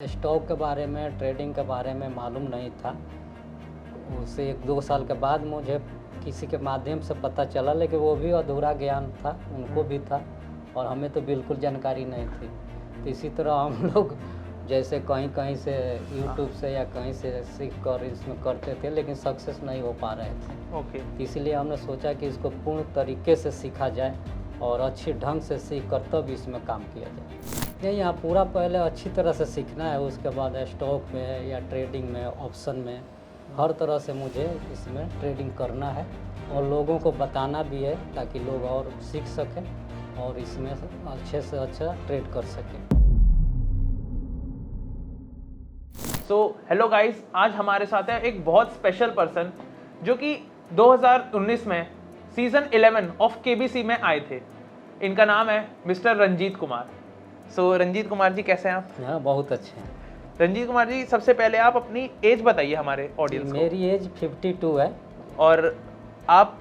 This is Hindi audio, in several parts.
स्टॉक के बारे में, ट्रेडिंग के बारे में मालूम नहीं था। उससे 1-2 साल के बाद मुझे किसी के माध्यम से पता चला, लेकिन वो भी अधूरा ज्ञान था, उनको भी था और हमें तो बिल्कुल जानकारी नहीं थी। तो इसी तरह हम लोग जैसे कहीं-कहीं से यूट्यूब से या कहीं से सीख कर इसमें करते थे, लेकिन सक्सेस नहीं हो पा रहे थे। ओके। इसीलिए हमने सोचा कि इसको पूर्ण तरीके से सीखा जाए और अच्छी ढंग से सीख कर तब इसमें काम किया जाए। नहीं, यहाँ पूरा पहले अच्छी तरह से सीखना है, उसके बाद स्टॉक में या ट्रेडिंग में, ऑप्शन में, हर तरह से मुझे इसमें ट्रेडिंग करना है और लोगों को बताना भी है ताकि लोग और सीख सकें और इसमें अच्छे से अच्छा ट्रेड कर सकें। सो हेलो गाइस, आज हमारे साथ है एक बहुत स्पेशल पर्सन जो कि 2019 में सीज़न 11 ऑफ केबीसी में आए थे। इनका नाम है मिस्टर रंजीत कुमार। सो रंजीत कुमार जी, कैसे हैं आप? हाँ, बहुत अच्छे हैं। रंजीत कुमार जी, सबसे पहले आप अपनी एज बताइए हमारे ऑडियंस को। मेरी एज 52 है। और आप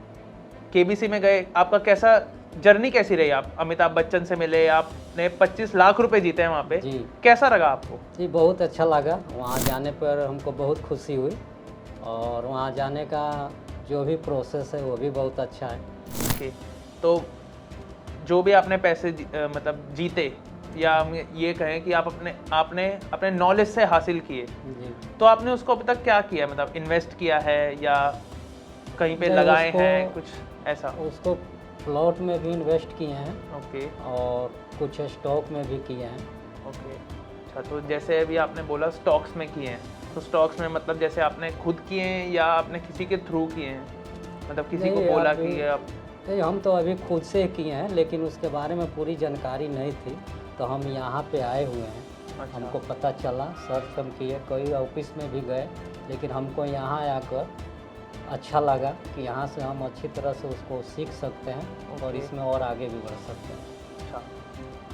केबीसी में गए, आपका कैसा जर्नी कैसी रही? आप अमिताभ बच्चन से मिले, आपने 25 लाख रुपए जीते हैं वहाँ पे। जी कैसा लगा आपको? जी, बहुत अच्छा लगा। वहाँ जाने पर हमको बहुत खुशी हुई और वहाँ जाने का जो भी प्रोसेस है वो भी बहुत अच्छा है। ओके, तो जो भी आपने पैसे मतलब जीते, या हम ये कहें कि आपने अपने नॉलेज से हासिल किए, जी, तो आपने उसको अभी तक क्या किया? मतलब इन्वेस्ट किया है या कहीं पे नहीं, लगाए उसको- हैं कुछ ऐसा? उसको प्लॉट में भी इन्वेस्ट किए हैं ओके और कुछ स्टॉक में भी किए हैं। ओके। अच्छा, तो जैसे अभी आपने बोला स्टॉक्स में किए हैं, तो स्टॉक्स में मतलब जैसे आपने खुद किए हैं या आपने किसी के थ्रू किए हैं? मतलब किसी को नहीं, बोला अभी- कि आप? नहीं, हम तो अभी खुद से किए हैं, लेकिन उसके बारे में पूरी जानकारी नहीं थी, तो हम यहाँ पे आए हुए हैं। अच्छा, हमको पता चला, सर्च हम किए, कई ऑफिस में भी गए, लेकिन हमको यहाँ आकर अच्छा लगा कि यहाँ से हम अच्छी तरह से उसको सीख सकते हैं और ओके। इसमें और आगे भी बढ़ सकते हैं। अच्छा,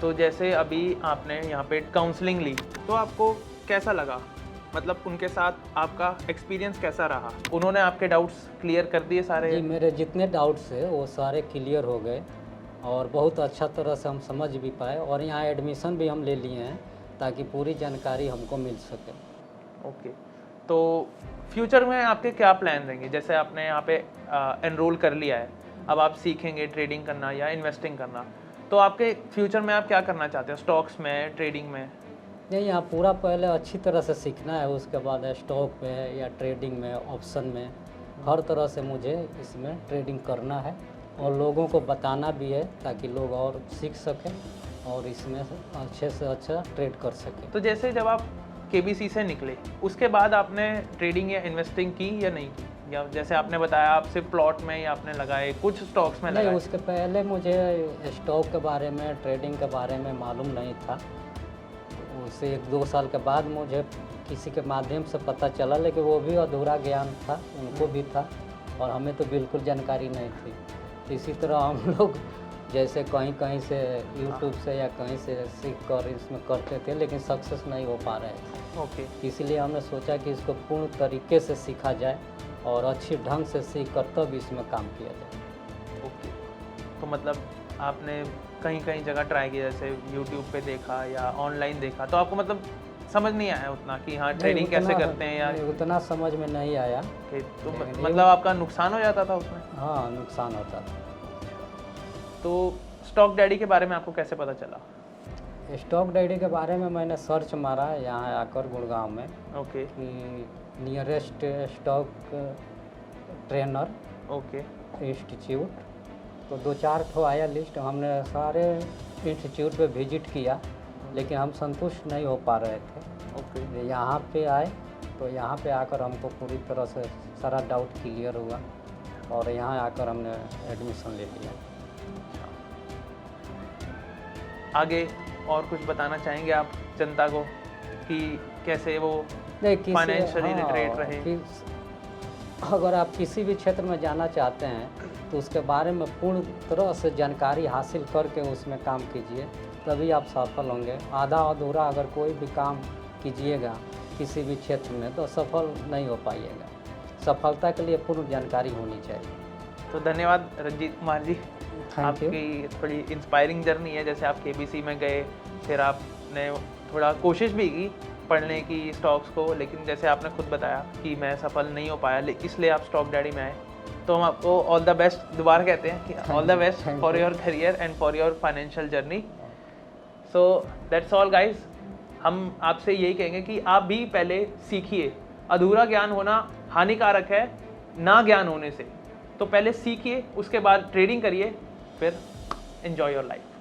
तो जैसे अभी आपने यहाँ पे काउंसलिंग ली, तो आपको कैसा लगा? मतलब उनके साथ आपका एक्सपीरियंस कैसा रहा? उन्होंने आपके डाउट्स क्लियर कर दिए सारे? जी, मेरे जितने डाउट्स है वो सारे क्लियर हो गए और बहुत अच्छा तरह से हम समझ भी पाए और यहाँ एडमिशन भी हम ले लिए हैं ताकि पूरी जानकारी हमको मिल सके। ओके, तो फ्यूचर में आपके क्या प्लान रहेंगे? जैसे आपने यहाँ पे एनरोल कर लिया है, अब आप सीखेंगे ट्रेडिंग करना या इन्वेस्टिंग करना, तो आपके फ्यूचर में आप क्या करना चाहते हैं? स्टॉक्स में, ट्रेडिंग में? नहीं, यहाँ पूरा पहले अच्छी तरह से सीखना है, उसके बाद स्टॉक में या ट्रेडिंग में, ऑप्शन में, हर तरह से मुझे इसमें ट्रेडिंग करना है और लोगों को बताना भी है ताकि लोग और सीख सकें और इसमें से अच्छे अच्छा ट्रेड कर सकें। तो जैसे जब आप केबीसी से निकले, उसके बाद आपने ट्रेडिंग या इन्वेस्टिंग की या नहीं की? या जैसे आपने बताया आप सिर्फ प्लॉट में ही आपने लगाए, कुछ स्टॉक्स में नहीं, लगाए? उसके पहले मुझे स्टॉक के बारे में, ट्रेडिंग के बारे में मालूम नहीं था। उससे 1-2 साल के बाद मुझे किसी के माध्यम से पता चला, लेकिन वो भी अधूरा ज्ञान था, उनको भी था और हमें तो बिल्कुल जानकारी नहीं थी। तो इसी तरह हम लोग जैसे कहीं-कहीं से यूट्यूब से या कहीं से सीख कर इसमें करते थे, लेकिन सक्सेस नहीं हो पा रहे थे। ओके। इसीलिए हमने सोचा कि इसको पूर्ण तरीके से सीखा जाए और अच्छी ढंग से सीख कर तब इसमें काम किया जाए। ओके, तो मतलब आपने कहीं कहीं जगह ट्राई किया, जैसे यूट्यूब पे देखा या ऑनलाइन देखा, तो आपको मतलब समझ नहीं आया उतना कि हाँ ट्रेडिंग नहीं, कैसे उतना- करते हैं या? नहीं, उतना समझ में नहीं आया। ओके, तो लेकिन मतलब आपका नुकसान हो जाता था उसमें? हाँ, नुकसान होता था। तो स्टॉक डैडी के बारे में आपको कैसे पता चला? स्टॉक डैडी के बारे में मैंने सर्च मारा यहाँ आकर गुड़गांव में ओके कि nearest stock trainer okay institute, तो 2-4 ठो आया लिस्ट। हमने सारे इंस्टीट्यूट पे विजिट किया, लेकिन हम संतुष्ट नहीं हो पा रहे थे। ओके। यहाँ पे आए तो यहाँ पे आकर हमको पूरी तरह से सारा डाउट क्लियर हुआ और यहाँ आकर हमने एडमिशन ले लिया। आगे और कुछ बताना चाहेंगे आप जनता को कि कैसे वो नहीं, किसी फाइनेंशियली लिटरेट रहे? अगर आप किसी भी क्षेत्र में जाना चाहते हैं तो उसके बारे में पूर्ण तरह से जानकारी हासिल करके उसमें काम कीजिए, तभी आप सफल होंगे। आधा अधूरा अगर कोई भी काम कीजिएगा किसी भी क्षेत्र में तो सफल नहीं हो पाइएगा। सफलता के लिए पूर्ण जानकारी होनी चाहिए। तो धन्यवाद रंजीत कुमार जी, थैंक यू। आपकी थोड़ी इंस्पायरिंग जर्नी है। जैसे आप केबीसी में गए, फिर आपने थोड़ा कोशिश भी की पढ़ने की स्टॉक्स को, लेकिन जैसे आपने खुद बताया कि मैं सफल नहीं हो पाया, इसलिए आप स्टॉक डैडी में आए। तो हम आपको ऑल द बेस्ट दोबारा कहते हैं कि all the best for your career and for your financial journey. So that's all guys. हम आपसे यही कहेंगे कि आप भी पहले सीखिए। अधूरा ज्ञान होना हानिकारक है ना ज्ञान होने से। तो पहले सीखिए, उसके बाद ट्रेडिंग करिए, फिर एंजॉय योर लाइफ।